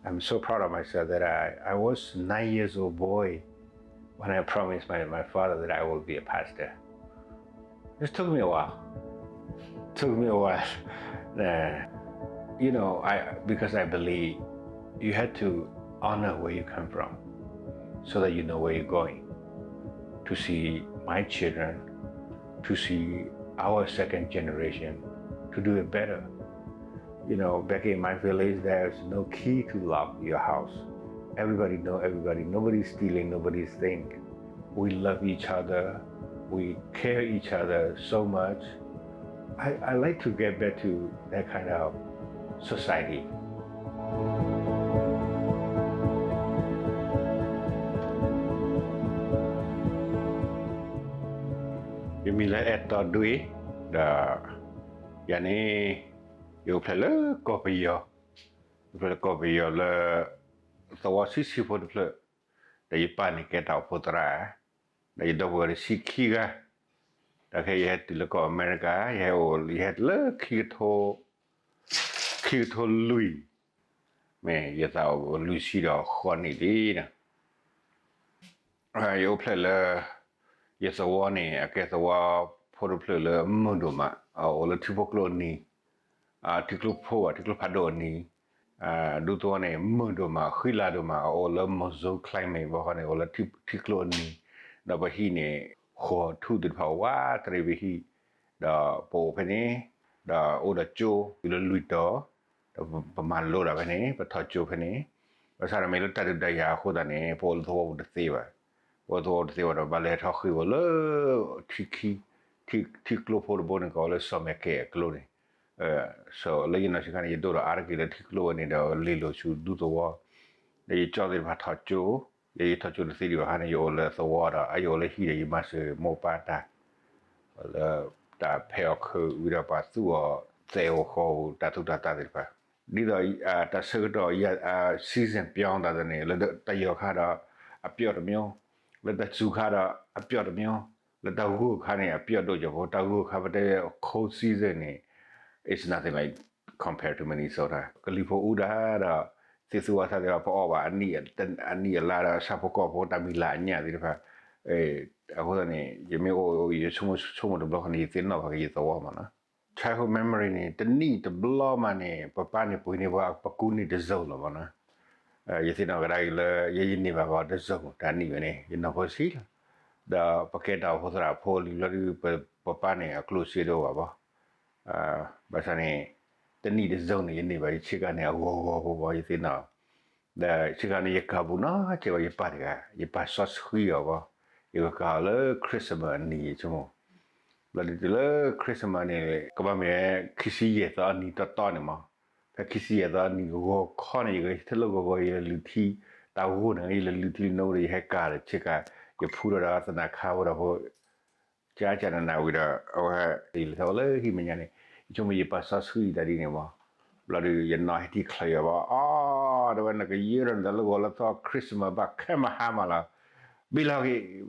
I'm so proud of myself that I was 9 years old boy when I promised my father that I will be a pastor. It took me a while. Took me a while. Because I believe you had to honor where you come from so that you know where you're going. To see my children, to see our second generation, to do it better. Back in my village, there's no key to lock your house. Everybody know everybody. Nobody's stealing, nobody's stealing. We love each other. We care each other so much. I like to get back to that kind of society. You mean like at Dwee, the yani you play le copy yo. You play copy yo le so what is you for the play? The you panic get out for the you don't worry see kiga. Okay, you had to look at America, you had le kito Louis. Man, you thought Lucia honey did. You play le yes a warning, I guess a war for the play le munduma or the tupocloni, ticlopo, ticlopadoni, do to one munduma, hiladuma, or the mozo climbing, or the ticloni, the bahine, or to the power, trevihi, the popene, the other Joe, the Luito, the Pamaloda penny, but touch penny, but Sarah Military Daya, Hodane, Paul Thor the Theater. Was all the other ballet hockey will ticklo for the bone and call it some care clothing. So, letting us kind of do the argue that ticklo and the little should do the war. They jolly about touch you, they touch you the city of honey, you all the water, I all hear you must more bad that. That pair with a path through or say or hold that to that. Neither that circuit or yet season beyond that, let the Yokada appear to me. Let the Tsukada appear to me. Let the Wook honey appear to you. What the Wook have a cold season. It's nothing like compared to Minnesota. Kalipo Uda, Tisuata de Apova, and near Lara Sapoko, Tamilania, I wasn't you may owe you so much the block on the thin of a woman. Childhood memory, the need to blow money, Papani Puniva, Pakuni, the zone. You think of regular, you never got the zone, Tani, you know, was he? The packet of Hosra Poli, Papani, a close it over. But the need is zone, you never chicken, you think now. The chicken Yakabuna, you pariga, you pass us here, you call a Christmas need more. But the Christmas, come here, kissy yet on the tonema. Kissy at on the walk, honey, you tell over a little tea, that wouldn't a little know the heck got a chicken, you put it out and I covered a judge and I with a little him. You me pass us sweet that anymore. Bloody you not declare about, the one like a year and the logo of Christmas about Kamahamala. Bilagi,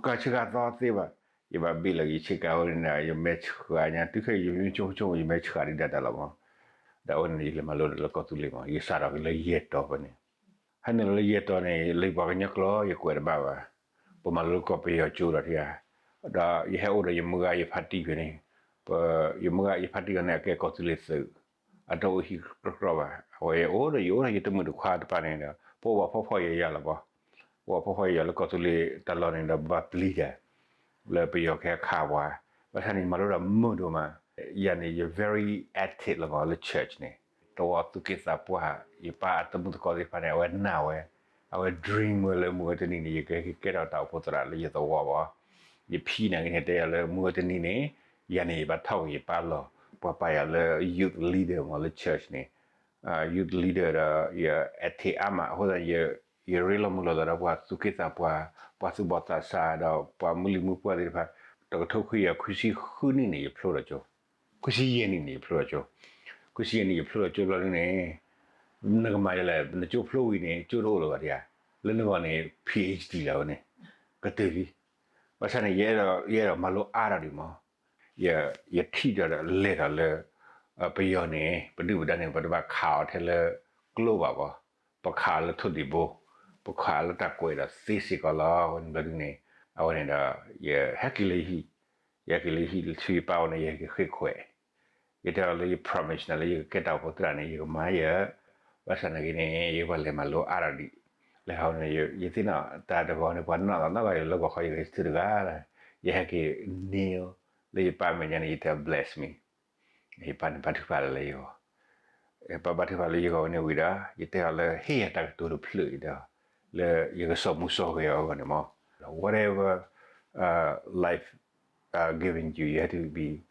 Kachiga thought they were. You were Bilagi chick out in your match, you match Harry that alamo. The only Limalo loco to Lima, you sat of a yet opening. Handle yet on a labor in your claw, you quit about. But my look up your children here. You have ordered your Muga, your party, but your Muga, your party on a cake to live through. I told he recover. Away order you to move to quad panel, for your yellow. Or you look to lay the lot in the butt leader. Let be your care kawa. But honey, Malura Muduma, Yanni, you're very active about the church. To walk to kiss up, you part the Mutako panel now. Our dream will move to Nini, you get out of Potra, the war. You pina in a day, more than Nini, Yanni, but how you palo. Papa, youth leader of the church. Youth leader, at the Ama, whether you real mulo that was to get up was about that side of Pamulimu, the Tokuya, Kushi Hunini, Plurajo. Kushi Yenini, Plurajo. Kushi Yenini, Plurajo, Nagamaya, the Joe Flowini, Joe Loria, Lenone, PhD, Lone, Katavi. But a year Malo Aradimo. Your teacher later, a peony, but do done but about cow, tell her global. Pakala to the bo, Pakala taqueta, Sisicala, and Badune, I went in the Hakili, Yakili, he 3 pound a year. You tell you promise na you get out of Trani, you Maya, Wasan again, you will let my low Aradi. Le how you think that the one another look how you to the guy, you have a kneel, lay Parman and eat bless me. He pan particularly. Particularly you go in with her, you tell her, hey, attack to the play there. You go so much so here on the more. Whatever life giving you, you have to be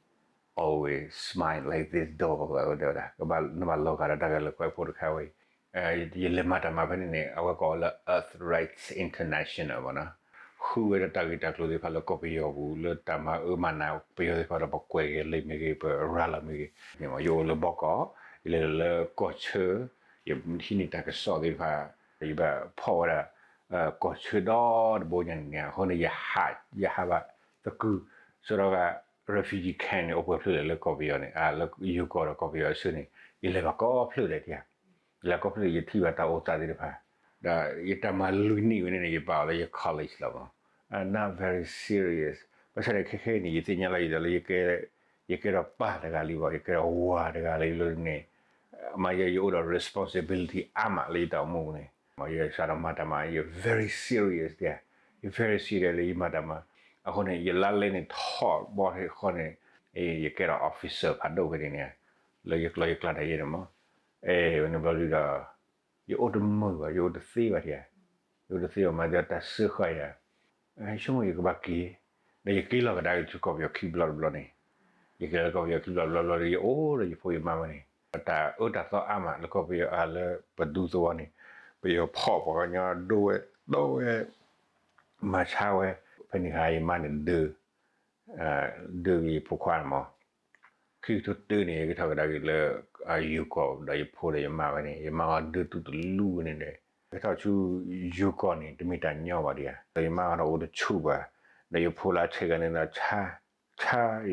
always smile like this dog or whatever. About no matter look at that, look quite for the highway. You live matter my penny, our call Earth Rights International, who will target a close if I copy of Lutama Umana, Pio for a bokway, leave me a rally, you know, you will bock little coach her, you need to saw if I power coach her dog, boyan, honey, your hat, you have a the good sort of a refugee can over the copy on it. Look, you got a copy of Sunny. You live a copy of it, yeah. La copy you tea at all study the Itama Luni in your bar, your college level. And not very serious. But I can't you think you get a part of Galiba, you get a word of Galilune. My your responsibility, ama later moon. My Shadamatama, you're very serious there. You're very serious, madama. I want you lalling talk, what you get an officer, Pado, in here. Like glad I hear them. When about you ought to move, you ought to see what here. You ought to see my data circle. I show you go back here. Then you kill a die to copy your key blood bloody. You kill a copy your key blood bloody, or you put your money. But I thought I'm at the copy your other, but do the one. But your pop on your do it, much how penny high man do. Dwee pourquoi khi tôi tư này cái thằng đây là yêu cầu đây phô đây mà đưa tụt lu này này cái thằng chú yêu cầu này thì mình đánh nhau vào đi à đây mà nó ở chú ba đây phô là chơi cái này là cha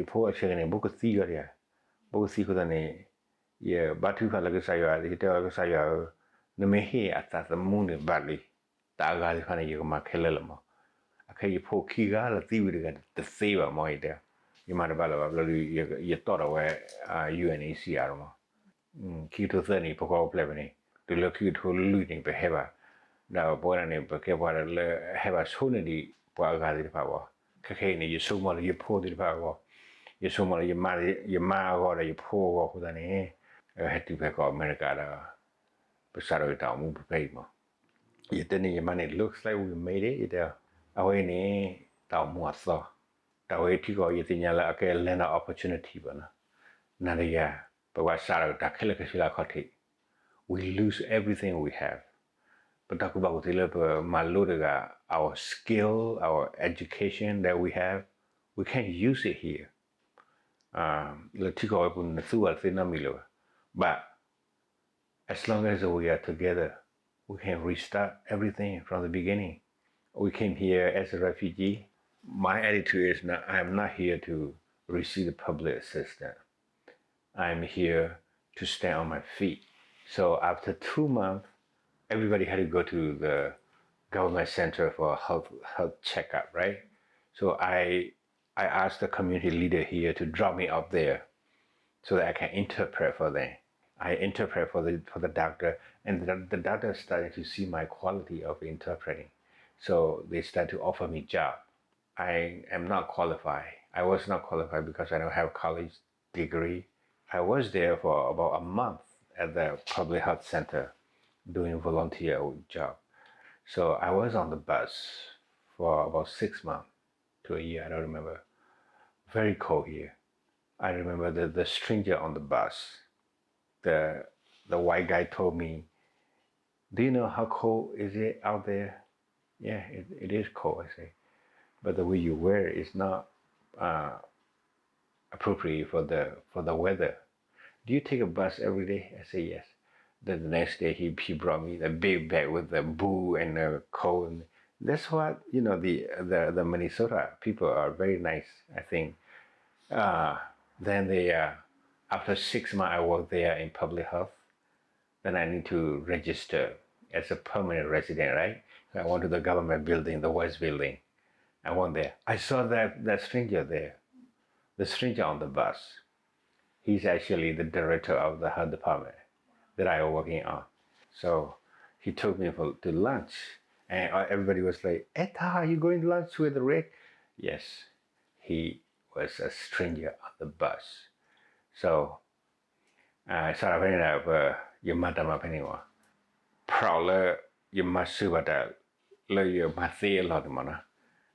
phô chơi cái này bốc cái gì cái à bốc cái gì cái này giờ bắt thứ phải là cái sai rồi thì theo cái sai rồi nó mới hết à ta muốn được bắt đi ta cái này cái mà khơi lên mà cái phô khi cái là gì vậy cái gì vậy mọi người you might have you thought away UNHCR key to 30 Poko Plebany to look you to looting behavior. Now, boy, and have a sonity Pagadi power. Kakani, you so much you pour the power. You so much your ma or you pour off with an air. Had to back up America. Beside town, move payment. You didn't your money looks like we made it there. Away ne, down more so. That way, people you think you're like a land opportunity, but not a year. But what Sarah, we lose everything we have. But talk about the our skill, our education that we have, we can't use it here. But as long as we are together, we can restart everything from the beginning. We came here as a refugee. My attitude is not, I'm not here to receive the public assistance. I'm here to stand on my feet. So after 2 months, everybody had to go to the government center for a health checkup, right? So I asked the community leader here to drop me up there so that I can interpret for them. I interpret for the doctor, and the doctor started to see my quality of interpreting. So they started to offer me job. I am not qualified. I was not qualified because I don't have a college degree. I was there for about a month at the public health center doing volunteer job. So I was on the bus for about 6 months to a year, I don't remember. Very cold here. I remember the stranger on the bus. The white guy told me, do you know how cold is it out there? Yeah, it is cold, I say. But the way you wear it is not appropriate for the weather. Do you take a bus every day? I say yes. Then the next day he brought me the big bag with the boo and the coat. And that's what the Minnesota people are very nice, I think. Then they after 6 months I worked there in public health. Then I need to register as a permanent resident, right? So I went to the government building, the West building. I went there. I saw that stranger there, the stranger on the bus. He's actually the director of the health department that I was working on. So he took me to lunch, and everybody was like, "Eta, are you going to lunch with Rick?" Yes, he was a stranger on the bus. So I saw a very your mother, my penny one. Prowler, you must see what that, you must see a lot of money.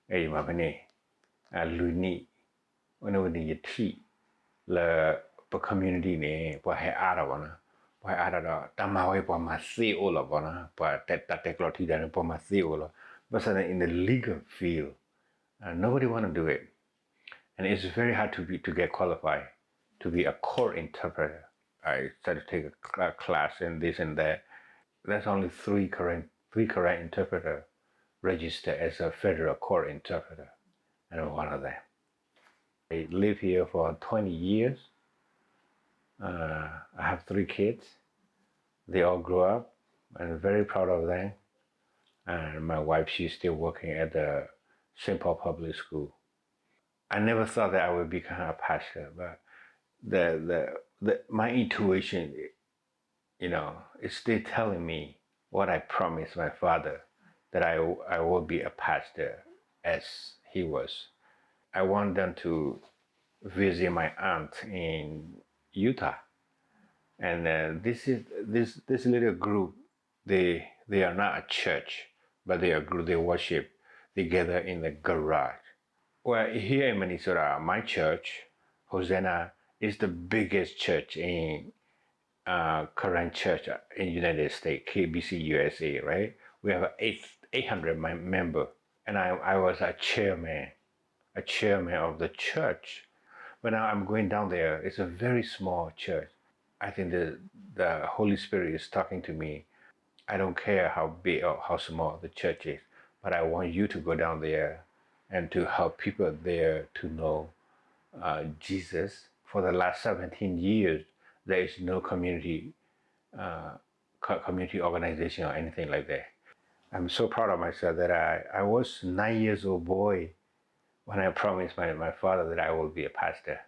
Hey, my penny, a luni, when we need your tea, the community name, what I add one. Why I don't know, Tamawe for my see all of one, but that technology done for my see all. But in the legal field, nobody want to do it. And it's very hard to get qualified to be a court interpreter. I started to take a class in this and that. There's only three current interpreter registered as a federal court interpreter, and I'm one of them. I live here for 20 years. I have 3 kids. They all grew up. I'm very proud of them. And my wife, she's still working at the St. Paul Public School. I never thought that I would become a pastor, but my intuition, is still telling me what I promised my father, that I will be a pastor as he was. I want them to visit my aunt in Utah, and this little group. They are not a church, but they are a group. They worship. They gather in the garage. Well, here in Minnesota, my church, Hosanna, is the biggest church in current church in United States, KBC USA, right? We have 800 member, and I was a chairman of the church. But now I'm going down there. It's a very small church. I think the Holy Spirit is talking to me. I don't care how big or how small the church is, but I want you to go down there and to help people there to know Jesus. For the last 17 years, there is no community organization or anything like that. I'm so proud of myself that I was 9 years old boy when I promised my father that I will be a pastor.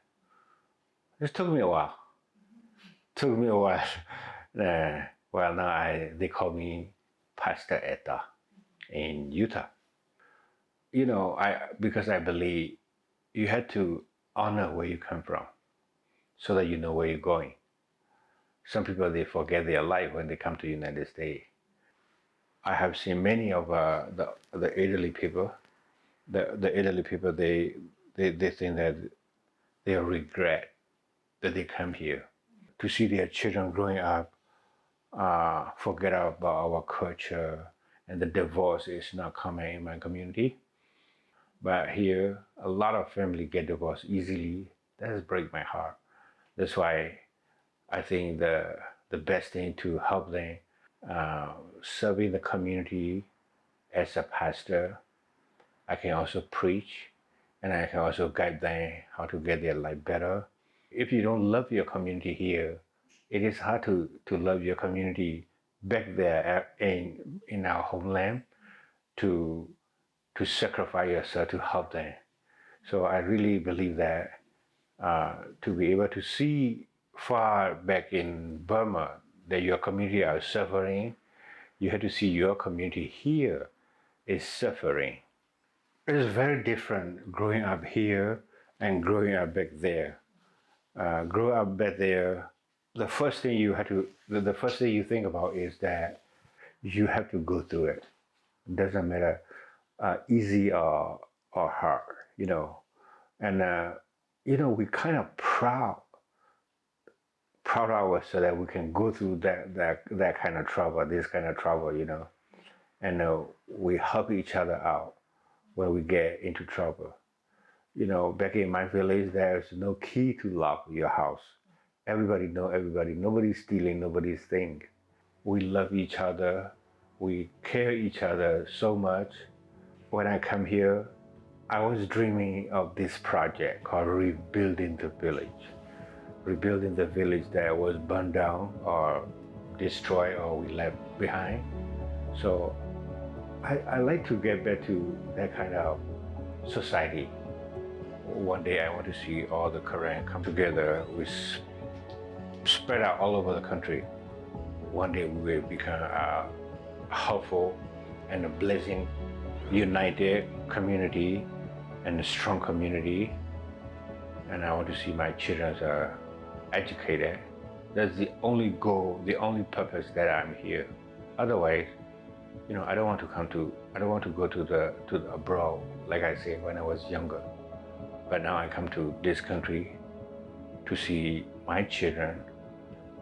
It took me a while. Well, now they call me Pastor Etta in Utah. Because I believe you had to honor where you come from so that you know where you're going. Some people, they forget their life when they come to the United States. I have seen many of the elderly people. The elderly people, they think that they regret that they come here. To see their children growing up, forget about our culture, and the divorce is not common in my community. But here, a lot of families get divorced easily. That has break my heart. That's why I think the best thing to help them serving the community as a pastor. I can also preach, and I can also guide them how to get their life better. If you don't love your community here, it is hard to love your community back there in our homeland, to sacrifice yourself to help them. So I really believe that to be able to see far back in Burma that your community are suffering, you have to see your community here is suffering. It is very different growing up here and growing up back there. Grow up back there, the first thing you think about is that you have to go through it. It doesn't matter easy or hard, And we kind of proud of ourselves that we can go through that kind of trouble, this kind of trouble, And we help each other out when we get into trouble. Back in my village, there's no key to lock your house. Everybody know everybody. Nobody's stealing nobody's thing. We love each other. We care each other so much. When I come here, I was dreaming of this project called Rebuilding the Village. Rebuilding the village that was burned down or destroyed or we left behind. So I like to get back to that kind of society. One day I want to see all the Koreans come together, we spread out all over the country. One day we will become a helpful and a blessing, united community and a strong community. And I want to see my children are educated. That's the only goal, the only purpose that I'm here. Otherwise, I don't want to go to the abroad, like I said when I was younger. But now I come to this country to see my children,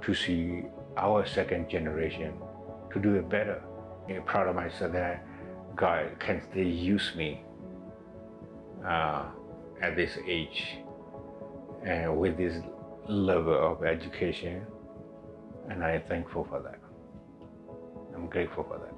to see our second generation, to do it better. I'm proud of myself that God can still use me at this age and with this level of education, and I'm thankful for that. I'm grateful for that.